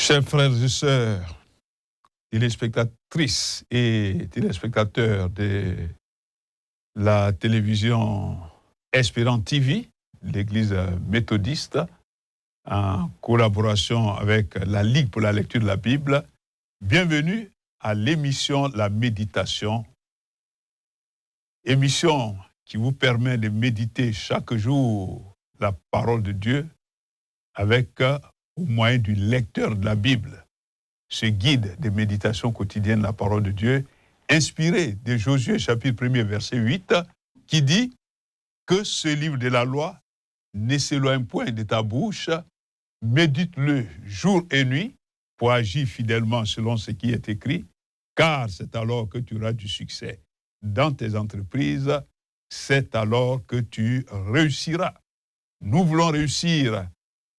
Chers frères et sœurs, téléspectatrices et téléspectateurs de la télévision Espérance TV, l'Église méthodiste, en collaboration avec la Ligue pour la lecture de la Bible, bienvenue à l'émission La Méditation, émission qui vous permet de méditer chaque jour la parole de Dieu avec au moyen du lecteur de la Bible, ce guide de méditation quotidienne de la parole de Dieu, inspiré de Josué chapitre 1er verset 8, qui dit que ce livre de la loi ne s'éloigne point de ta bouche, médite-le jour et nuit pour agir fidèlement selon ce qui est écrit, car c'est alors que tu auras du succès dans tes entreprises, c'est alors que tu réussiras. Nous voulons réussir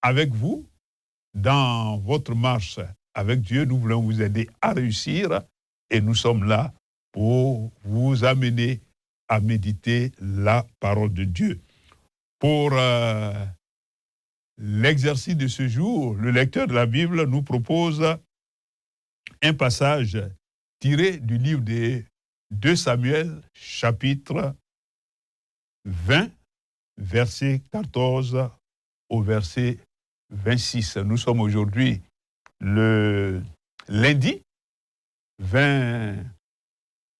avec vous dans votre marche avec Dieu. Nous voulons vous aider à réussir et nous sommes là pour vous amener à méditer la parole de Dieu. Pour l'exercice de ce jour, le lecteur de la Bible nous propose un passage tiré du livre de 2 Samuel, chapitre 20, verset 14 au verset 26. Nous sommes aujourd'hui le lundi 20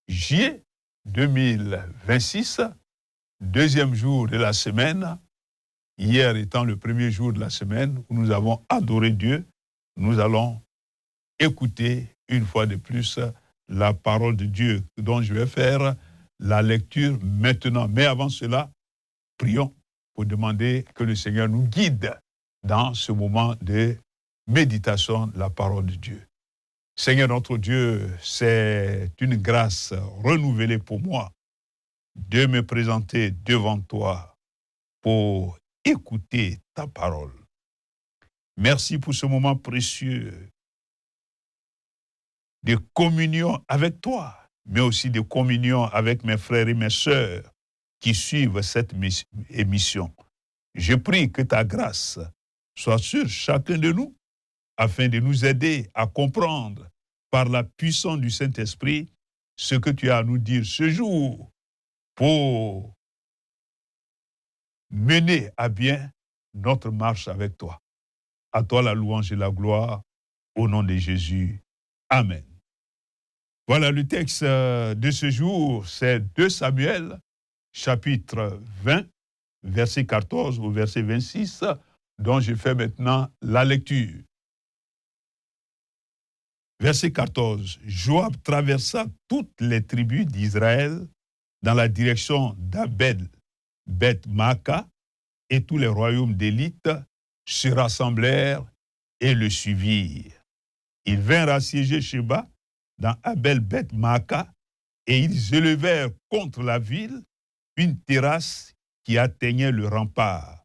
juillet 2026, deuxième jour de la semaine, hier étant le premier jour de la semaine où nous avons adoré Dieu. Nous allons écouter une fois de plus la parole de Dieu dont je vais faire la lecture maintenant. Mais avant cela, prions pour demander que le Seigneur nous guide dans ce moment de méditation de la parole de Dieu. Seigneur notre Dieu, c'est une grâce renouvelée pour moi de me présenter devant toi pour écouter ta parole. Merci pour ce moment précieux de communion avec toi, mais aussi de communion avec mes frères et mes sœurs qui suivent cette émission. Je prie que ta grâce soit sur chacun de nous afin de nous aider à comprendre par la puissance du Saint-Esprit ce que tu as à nous dire ce jour pour mener à bien notre marche avec toi. À toi la louange et la gloire, au nom de Jésus. Amen. Voilà le texte de ce jour, c'est 2 Samuel, chapitre 20, verset 14 au verset 26, dont je fais maintenant la lecture. Verset 14. Joab traversa toutes les tribus d'Israël dans la direction d'Abel, Beth-Maaka, et tous les royaumes d'élite se rassemblèrent et le suivirent. Ils vinrent assiéger Sheba dans Abel Beth-Maaka et ils élevèrent contre la ville une terrasse qui atteignait le rempart.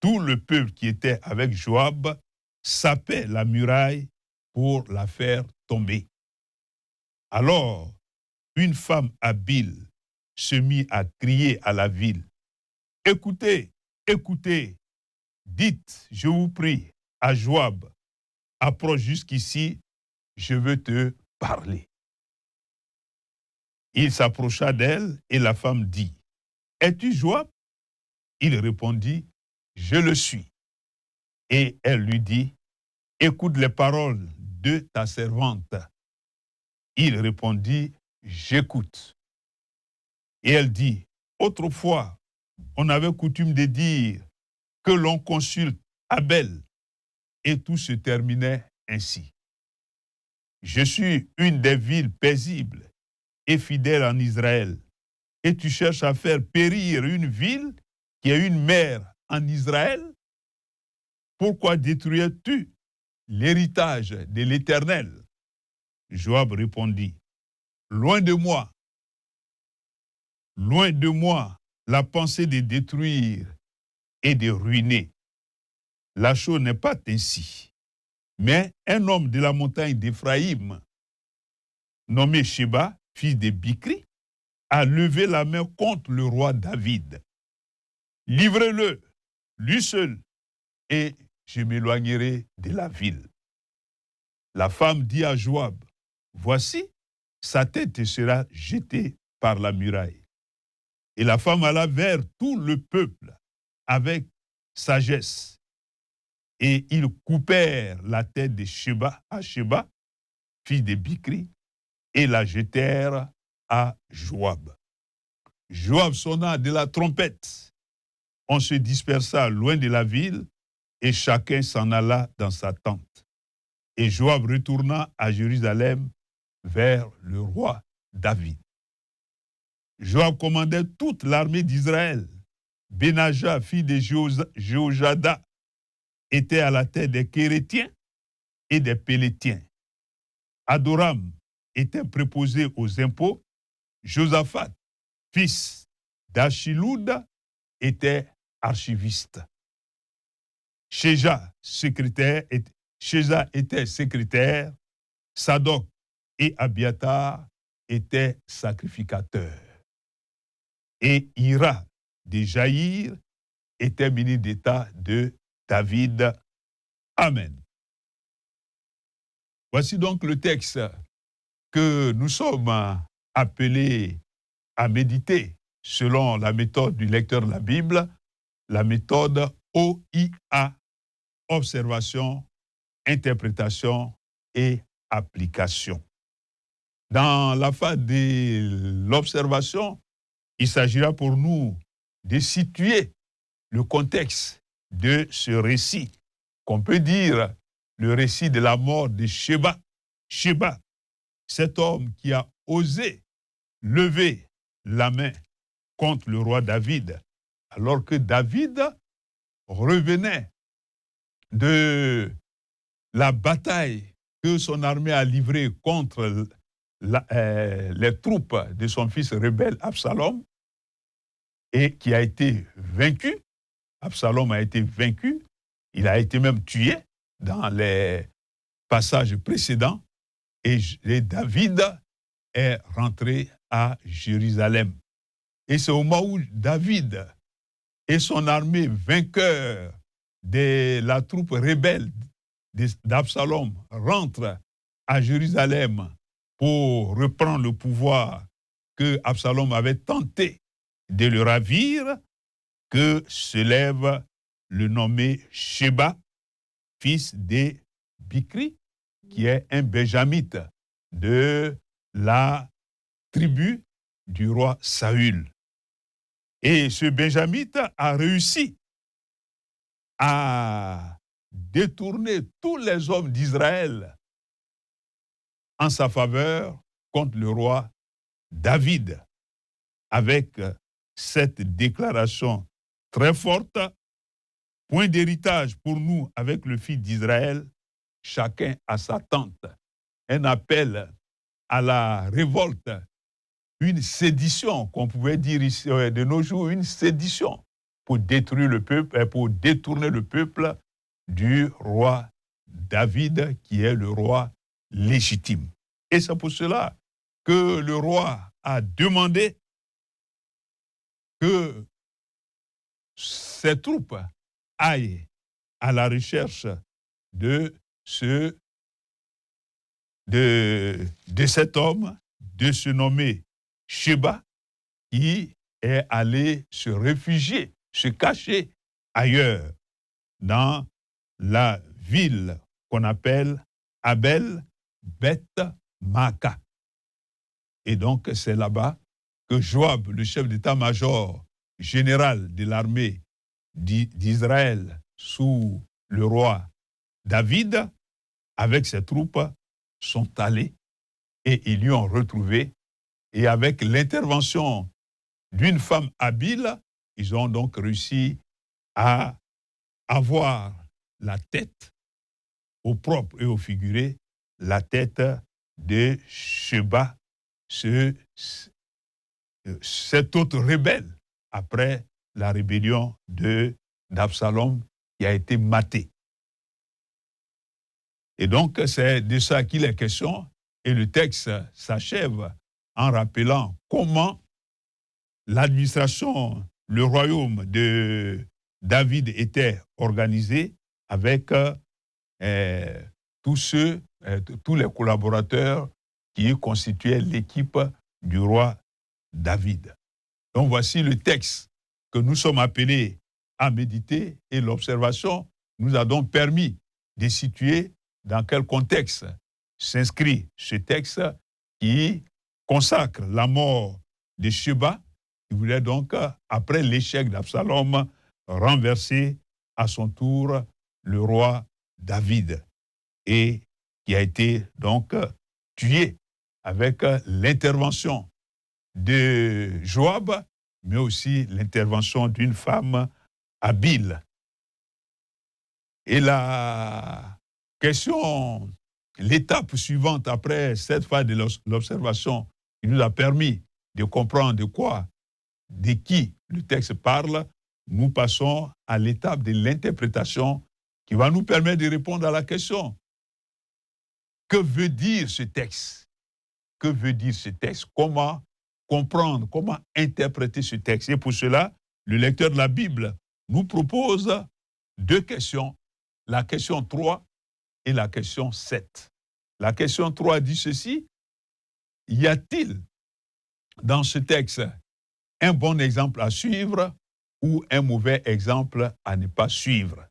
Tout le peuple qui était avec Joab sapait la muraille pour la faire tomber. Alors, une femme habile se mit à crier à la ville. « Écoutez, écoutez, dites, je vous prie, à Joab, approche jusqu'ici, je veux te parler. » Il s'approcha d'elle et la femme dit, « Es-tu Joab ?» Il répondit, « Je le suis. » Et elle lui dit, « Écoute les paroles de ta servante. » Il répondit, « J'écoute. » Et elle dit, « Autrefois, on avait coutume de dire que l'on consulte Abel, et tout se terminait ainsi. Je suis une des villes paisibles et fidèles en Israël, et tu cherches à faire périr une ville qui est une mère en Israël? Pourquoi détruis-tu l'héritage de l'Éternel? » Joab répondit, « Loin de moi, la pensée de détruire et de ruiner. La chose n'est pas ainsi. Mais un homme de la montagne d'Éphraïm, nommé Sheba, fils de Bikri, a levé la main contre le roi David. Livrez-le, lui seul, et je m'éloignerai de la ville. la femme dit à Joab, « Voici, sa tête sera jetée par la muraille. » Et la femme alla vers tout le peuple avec sagesse. Et ils coupèrent la tête de Sheba à Sheba, fille de Bikri, et la jetèrent à Joab. Joab sonna de la trompette. On se dispersa loin de la ville et chacun s'en alla dans sa tente. Et Joab retourna à Jérusalem vers le roi David. Joab commandait toute l'armée d'Israël. Benaja, fille de Jéhojada, était à la tête des Kérétiens et des Pélétiens. Adoram était préposé aux impôts. Josaphat, fils d'Achiloud, était archiviste. Shéja était secrétaire. Sadok et Abiatar étaient sacrificateurs. Et Ira de Jaïr était ministre d'État de David. Amen. Voici donc le texte que nous sommes appelés à méditer selon la méthode du lecteur de la Bible, la méthode OIA, observation, interprétation et application. Dans la phase de l'observation, il s'agira pour nous de situer le contexte de ce récit, qu'on peut dire le récit de la mort de Sheba. Sheba, cet homme qui a osé lever la main contre le roi David, alors que David revenait de la bataille que son armée a livrée contre les troupes de son fils rebelle Absalom, et qui a été vaincu. Absalom a été vaincu, il a été même tué dans les passages précédents, et David est rentré à Jérusalem. Et c'est au moment où David et son armée vainqueur de la troupe rebelle d'Absalom rentrent à Jérusalem pour reprendre le pouvoir que Absalom avait tenté de le ravir, que se lève le nommé Sheba, fils de Bikri, qui est un benjamite de la tribu du roi Saül. Et ce benjamite a réussi à détourner tous les hommes d'Israël en sa faveur contre le roi David, avec cette déclaration très forte: point d'héritage pour nous avec le fils d'Israël, chacun à sa tente. Un appel à la révolte, une sédition, qu'on pouvait dire ici de nos jours, une sédition pour détruire le peuple, pour détourner le peuple du roi David, qui est le roi légitime. Et c'est pour cela que le roi a demandé que ses troupes aillent à la recherche de cet homme, de se nommer Sheba, qui est allé se réfugier, se cacher ailleurs, dans la ville qu'on appelle Abel Beth Maaka. Et donc c'est là-bas que Joab, le chef d'état-major général de l'armée d'Israël sous le roi David, avec ses troupes, sont allés et ils lui ont retrouvé. Et avec l'intervention d'une femme habile, ils ont donc réussi à avoir la tête, au propre et au figuré, la tête de Sheba, cet autre rebelle, après la rébellion d'Absalom qui a été maté. Et donc, c'est de ça qu'il est question, et le texte s'achève en rappelant comment l'administration, le royaume de David était organisé avec tous les collaborateurs qui constituaient l'équipe du roi David. Donc voici le texte que nous sommes appelés à méditer et l'observation nous a donc permis de situer dans quel contexte s'inscrit ce texte qui consacre la mort de Sheba, qui voulait donc, après l'échec d'Absalom, renverser à son tour le roi David et qui a été donc tué avec l'intervention de Joab, mais aussi l'intervention d'une femme habile. Et la question, l'étape suivante après cette phase de l'observation qui nous a permis de comprendre de qui le texte parle, nous passons à l'étape de l'interprétation qui va nous permettre de répondre à la question. Que veut dire ce texte? Que veut dire ce texte? Comment comprendre, comment interpréter ce texte? Et pour cela, le lecteur de la Bible nous propose deux questions, la question 3 et la question 7. La question 3 dit ceci: y a-t-il dans ce texte un bon exemple à suivre ou un mauvais exemple à ne pas suivre?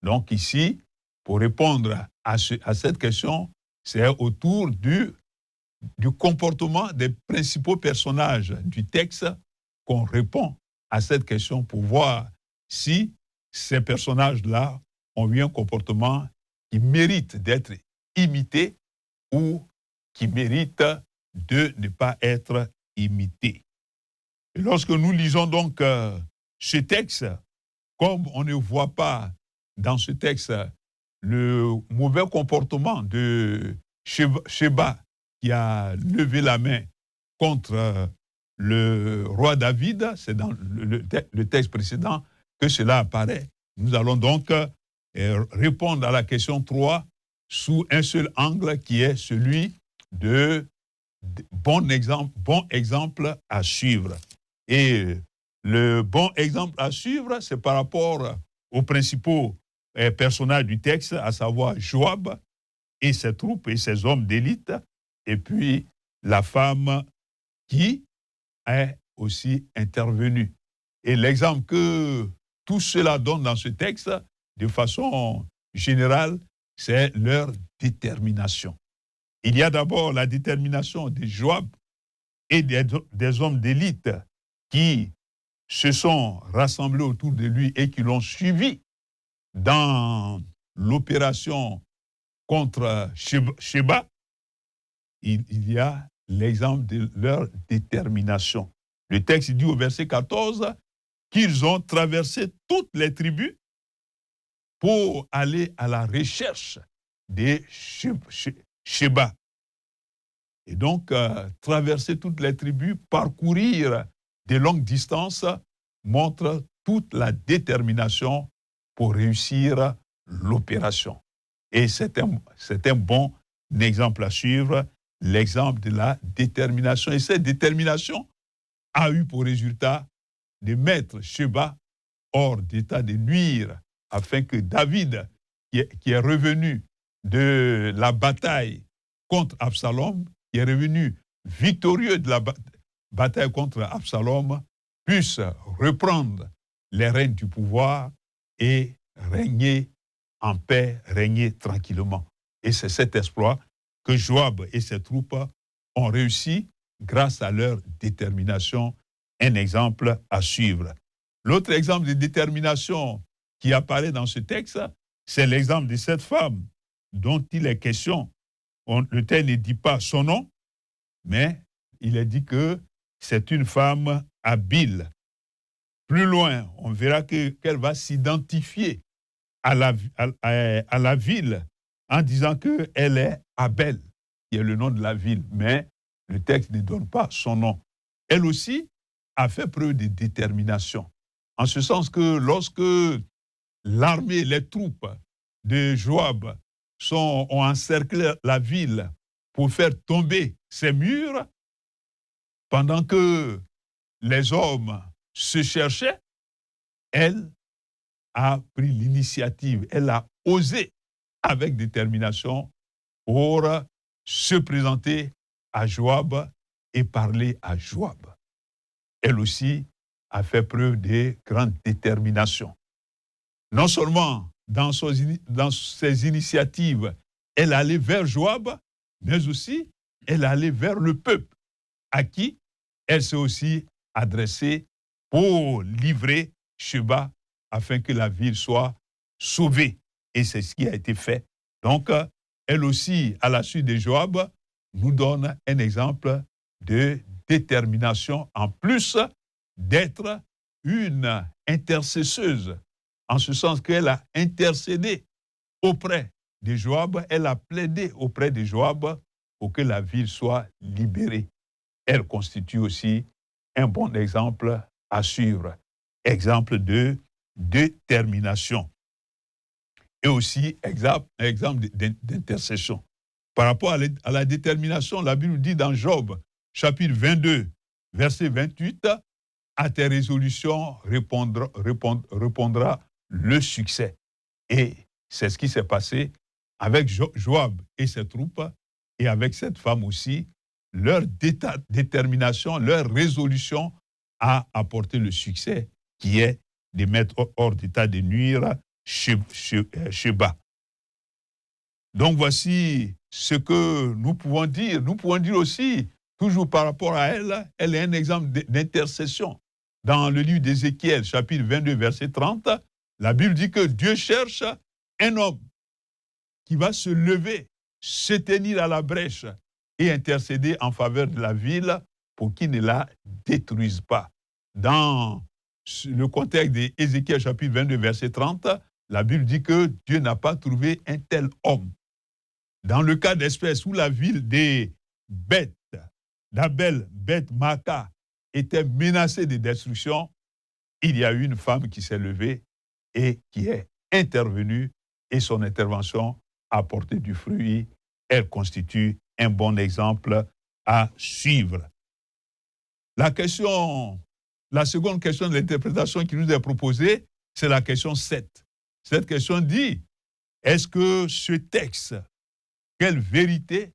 Donc ici, pour répondre à cette question, c'est autour du comportement des principaux personnages du texte qu'on répond à cette question pour voir si ces personnages-là ont eu un comportement qui mérite d'être imité ou qui mérite de ne pas être imité. Et lorsque nous lisons donc ce texte, comme on ne voit pas dans ce texte le mauvais comportement de Sheba qui a levé la main contre le roi David, c'est dans le texte précédent que cela apparaît. Nous allons donc répondre à la question 3 sous un seul angle qui est celui de bon exemple à suivre. Et le bon exemple à suivre, c'est par rapport aux principaux personnages du texte, à savoir Joab et ses troupes et ses hommes d'élite, et puis la femme qui est aussi intervenue. Et l'exemple que tout cela donne dans ce texte, de façon générale, c'est leur détermination. Il y a d'abord la détermination de Joab et des hommes d'élite qui se sont rassemblés autour de lui et qui l'ont suivi dans l'opération contre Sheba. Il y a l'exemple de leur détermination. Le texte dit au verset 14 qu'ils ont traversé toutes les tribus pour aller à la recherche de Sheba. Et donc, traverser toutes les tribus, parcourir des longues distances, montre toute la détermination pour réussir l'opération. Et c'est un bon exemple à suivre, l'exemple de la détermination. Et cette détermination a eu pour résultat de mettre Sheba hors d'état de nuire, afin que David, qui est revenu de la bataille contre Absalom, qui est revenu victorieux de la bataille contre Absalom, puisse reprendre les rênes du pouvoir et régner en paix, régner tranquillement. Et c'est cet exploit que Joab et ses troupes ont réussi grâce à leur détermination, un exemple à suivre. L'autre exemple de détermination qui apparaît dans ce texte, c'est l'exemple de cette femme dont il est question. Le texte ne dit pas son nom, mais il est dit que c'est une femme habile. Plus loin, on verra qu'elle va s'identifier à la ville en disant qu'elle est Abel, qui est le nom de la ville, mais le texte ne donne pas son nom. Elle aussi a fait preuve de détermination, en ce sens que lorsque l'armée, les troupes de Joab ont encerclé la ville pour faire tomber ses murs, pendant que les hommes se cherchaient, elle a pris l'initiative, elle a osé avec détermination pour se présenter à Joab et parler à Joab. Elle aussi a fait preuve de grande détermination. Non seulement dans ses initiatives, elle allait vers Joab, mais aussi elle allait vers le peuple, à qui elle s'est aussi adressée pour livrer Sheba afin que la ville soit sauvée. Et c'est ce qui a été fait. Donc, elle aussi, à la suite de Joab, nous donne un exemple de détermination, en plus d'être une intercesseuse, en ce sens qu'elle a intercédé auprès de Joab, elle a plaidé auprès de Joab pour que la ville soit libérée. Elle constitue aussi un bon exemple à suivre, exemple de détermination et aussi exemple d'intercession. Par rapport à la détermination, la Bible dit dans Job, chapitre 22, verset 28, à tes résolutions répondra le succès. Et c'est ce qui s'est passé avec Joab et ses troupes, et avec cette femme aussi. Leur détermination, leur résolution a apporté le succès, qui est de mettre hors d'état de nuire Sheba. Donc voici ce que nous pouvons dire. Nous pouvons dire aussi, toujours par rapport à elle, elle est un exemple d'intercession. Dans le livre d'Ézéchiel, chapitre 22, verset 30, la Bible dit que Dieu cherche un homme qui va se lever, se tenir à la brèche et intercéder en faveur de la ville pour qu'il ne la détruise pas. Dans le contexte d'Ézéchiel, chapitre 22, verset 30, la Bible dit que Dieu n'a pas trouvé un tel homme. Dans le cas d'espèce où la ville des Beth, d'Abel, Beth Maaka, était menacée de destruction, il y a eu une femme qui s'est levée et qui est intervenue, et son intervention a apporté du fruit. Elle constitue un bon exemple à suivre. La seconde question de l'interprétation qui nous est proposée, c'est la question 7. Cette question dit, est-ce que ce texte, quelle vérité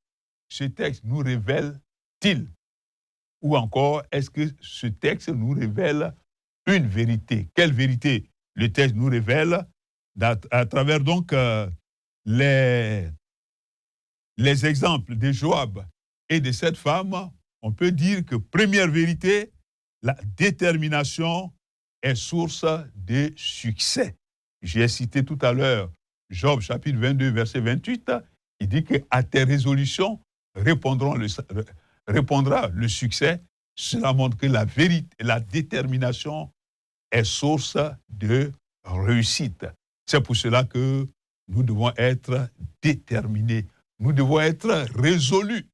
ce texte nous révèle-t-il? Ou encore, est-ce que ce texte nous révèle une vérité? Quelle vérité le texte nous révèle à travers donc les exemples de Joab et de cette femme? On peut dire que première vérité, la détermination est source de succès. J'ai cité tout à l'heure Job chapitre 22, verset 28, il dit qu'à tes résolutions répondra le succès. Cela montre que la vérité, la détermination est source de réussite. C'est pour cela que nous devons être déterminés. Nous devons être résolus.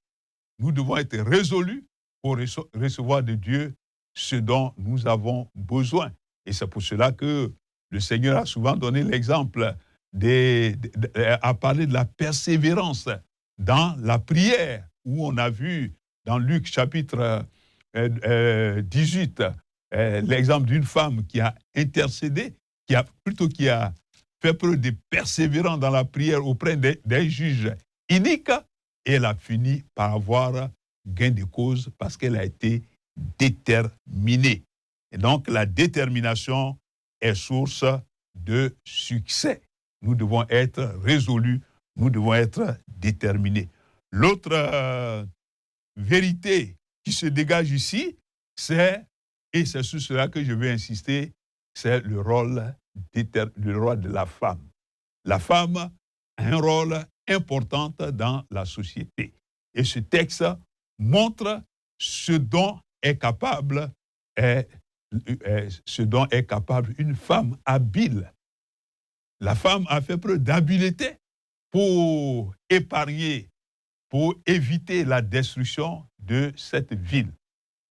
Nous devons être résolus pour recevoir de Dieu ce dont nous avons besoin. Et c'est pour cela que le Seigneur a souvent donné l'exemple à parler de la persévérance dans la prière, où on a vu dans Luc chapitre 18 l'exemple d'une femme qui a intercédé, qui a fait preuve de persévérance dans la prière auprès des juges iniques, et elle a fini par avoir gain de cause parce qu'elle a été déterminée. Et donc la détermination est source de succès. Nous devons être résolus, nous devons être déterminés. L'autre vérité qui se dégage ici, et c'est sur cela que je vais insister, c'est le rôle de la femme. La femme a un rôle important dans la société. Et ce texte montre ce dont est capable une femme habile. La femme a fait preuve d'habileté pour épargner, pour éviter la destruction de cette ville.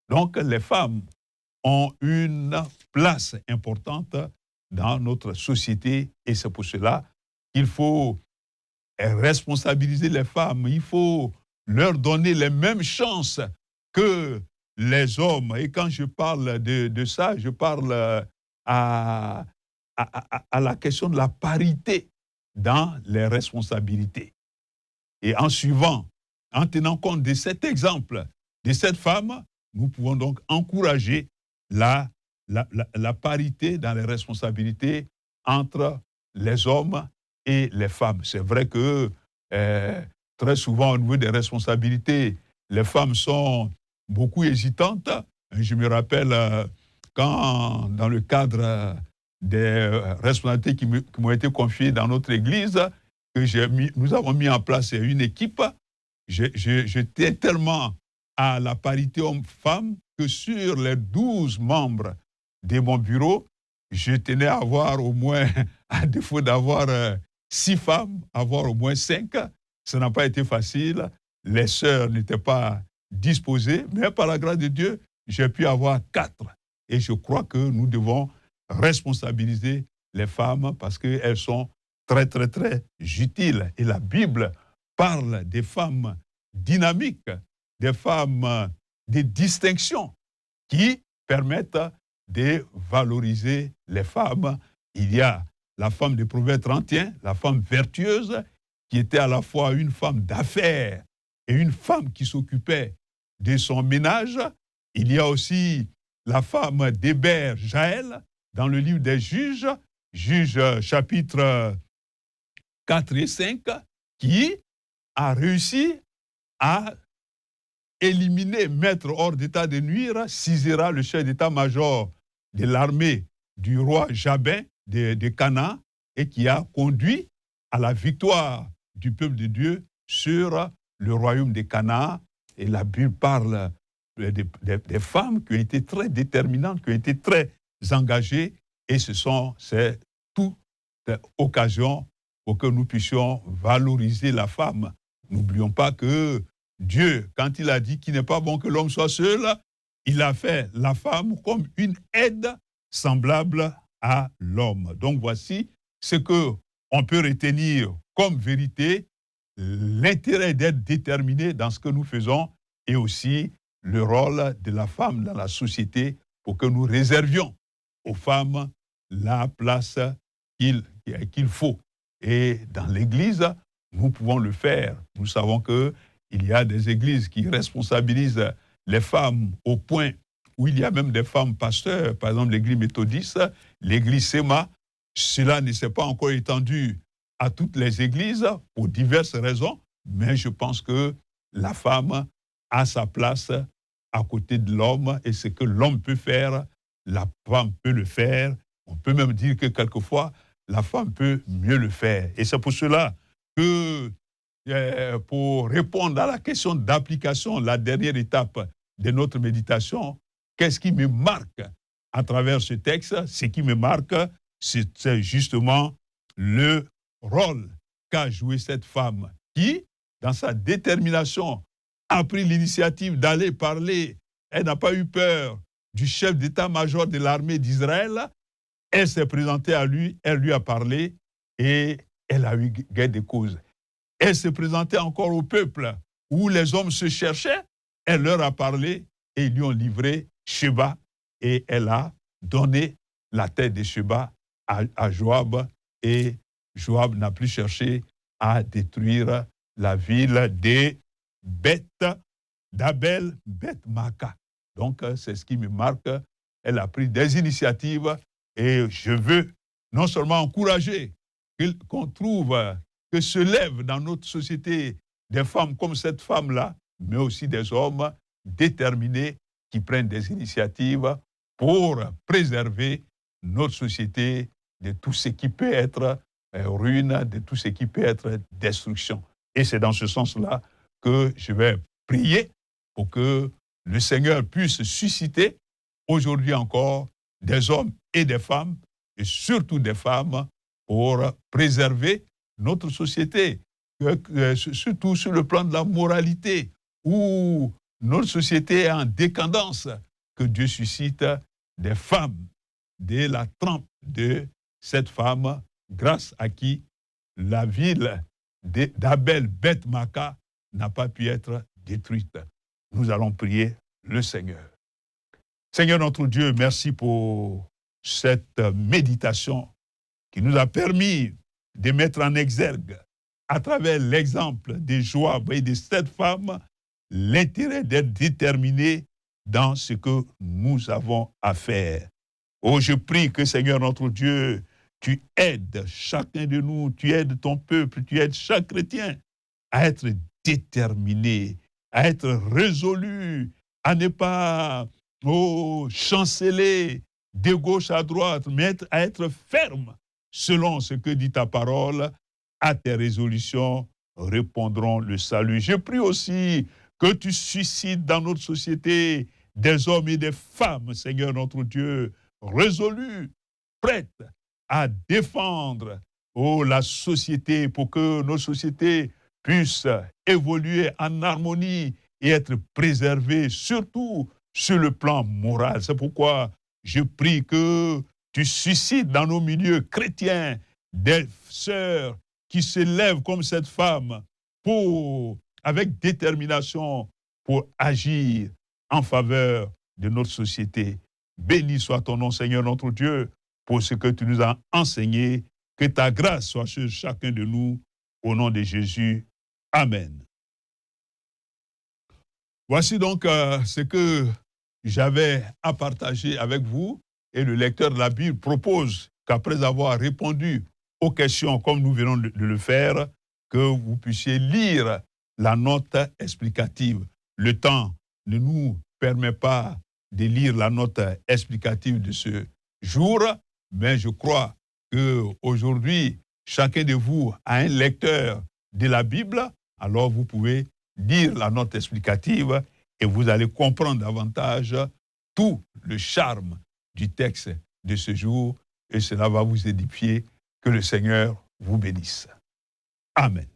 Donc, les femmes ont une place importante dans notre société, et c'est pour cela qu'il faut responsabiliser les femmes. Il faut leur donner les mêmes chances que les hommes. Et quand je parle de ça, je parle à la question de la parité. dans les responsabilités. Et en suivant, en tenant compte de cet exemple, de cette femme, nous pouvons donc encourager la parité dans les responsabilités entre les hommes et les femmes. C'est vrai que très souvent, au niveau des responsabilités, les femmes sont beaucoup hésitantes. Je me rappelle quand, dans le cadre des responsabilités qui m'ont été confiées dans notre église, que nous avons mis en place une équipe. J'étais tellement à la parité homme-femme que sur les 12 membres de mon bureau, je tenais à avoir au moins, à défaut d'avoir 6 femmes, avoir au moins 5. Ça n'a pas été facile. Les sœurs n'étaient pas disposées, mais par la grâce de Dieu, j'ai pu avoir 4. Et je crois que nous devons responsabiliser les femmes parce qu'elles sont très, très, très utiles. Et la Bible parle des femmes dynamiques, des femmes de distinction qui permettent de valoriser les femmes. Il y a la femme de Proverbe 31, la femme vertueuse, qui était à la fois une femme d'affaires et une femme qui s'occupait de son ménage. Il y a aussi la femme d'Héber, Jaël, dans le livre des Juges, Juges chapitre 4 et 5, qui a réussi à éliminer, mettre hors d'état de nuire Sisera, le chef d'état-major de l'armée du roi Jabin de Canaan, et qui a conduit à la victoire du peuple de Dieu sur le royaume de Canaan. Et la Bible parle des femmes qui ont été très déterminantes, qui ont été très engagées, et c'est toute occasion pour que nous puissions valoriser la femme. N'oublions pas que Dieu, quand il a dit qu'il n'est pas bon que l'homme soit seul, il a fait la femme comme une aide semblable à l'homme. Donc voici ce qu'on peut retenir comme vérité, l'intérêt d'être déterminé dans ce que nous faisons et aussi le rôle de la femme dans la société pour que nous réservions aux femmes la place qu'il faut. Et dans l'Église, nous pouvons le faire. Nous savons qu'il y a des églises qui responsabilisent les femmes au point où il y a même des femmes pasteurs, par exemple l'Église méthodiste, l'Église Séma. Cela ne s'est pas encore étendu à toutes les églises pour diverses raisons, mais je pense que la femme a sa place à côté de l'homme et ce que l'homme peut faire, la femme peut le faire. On peut même dire que quelquefois, la femme peut mieux le faire. Et c'est pour cela que, pour répondre à la question d'application, la dernière étape de notre méditation, qu'est-ce qui me marque à travers ce texte? Ce qui me marque, c'est justement le rôle qu'a joué cette femme qui, dans sa détermination, a pris l'initiative d'aller parler. Elle n'a pas eu peur du chef d'état-major de l'armée d'Israël. Elle s'est présentée à lui, elle lui a parlé et elle a eu gain de cause. Elle s'est présentée encore au peuple où les hommes se cherchaient. Elle leur a parlé et ils lui ont livré Sheba et elle a donné la tête de Sheba à Joab et Joab n'a plus cherché à détruire la ville d'Abel Beth-Maaka. Donc, c'est ce qui me marque. Elle a pris des initiatives et je veux non seulement encourager qu'on trouve, que se lèvent dans notre société des femmes comme cette femme-là, mais aussi des hommes déterminés qui prennent des initiatives pour préserver notre société de tout ce qui peut être ruine, de tout ce qui peut être destruction. Et c'est dans ce sens-là que je vais prier pour que le Seigneur puisse susciter aujourd'hui encore des hommes et des femmes, et surtout des femmes, pour préserver notre société, surtout sur le plan de la moralité, où notre société est en décadence, que Dieu suscite des femmes de la trempe de cette femme, grâce à qui la ville d'Abel Beth-Maaka n'a pas pu être détruite. Nous allons prier le Seigneur. Seigneur notre Dieu, merci pour cette méditation qui nous a permis de mettre en exergue, à travers l'exemple des Joab et de cette femme, l'intérêt d'être déterminé dans ce que nous avons à faire. Oh, je prie que, Seigneur notre Dieu, tu aides chacun de nous, tu aides ton peuple, tu aides chaque chrétien à être déterminé, à être résolu, à ne pas chanceler de gauche à droite, mais à être ferme selon ce que dit ta parole. À tes résolutions répondront le salut. Je prie aussi que tu suscites dans notre société des hommes et des femmes, Seigneur notre Dieu, résolus, prêts à défendre la société pour que nos sociétés puissent évoluer en harmonie et être préservées, surtout sur le plan moral. C'est pourquoi je prie que tu suscites dans nos milieux chrétiens des sœurs qui se lèvent comme cette femme avec détermination pour agir en faveur de notre société. Béni soit ton nom, Seigneur notre Dieu, pour ce que tu nous as enseigné. Que ta grâce soit sur chacun de nous, au nom de Jésus. Amen. Voici donc ce que j'avais à partager avec vous, et le lecteur de la Bible propose qu'après avoir répondu aux questions comme nous venons de le faire, que vous puissiez lire la note explicative. Le temps ne nous permet pas de lire la note explicative de ce jour, mais je crois qu'aujourd'hui, chacun de vous a un lecteur de la Bible, alors vous pouvez lire la note explicative et vous allez comprendre davantage tout le charme du texte de ce jour, et cela va vous édifier. Que le Seigneur vous bénisse. Amen.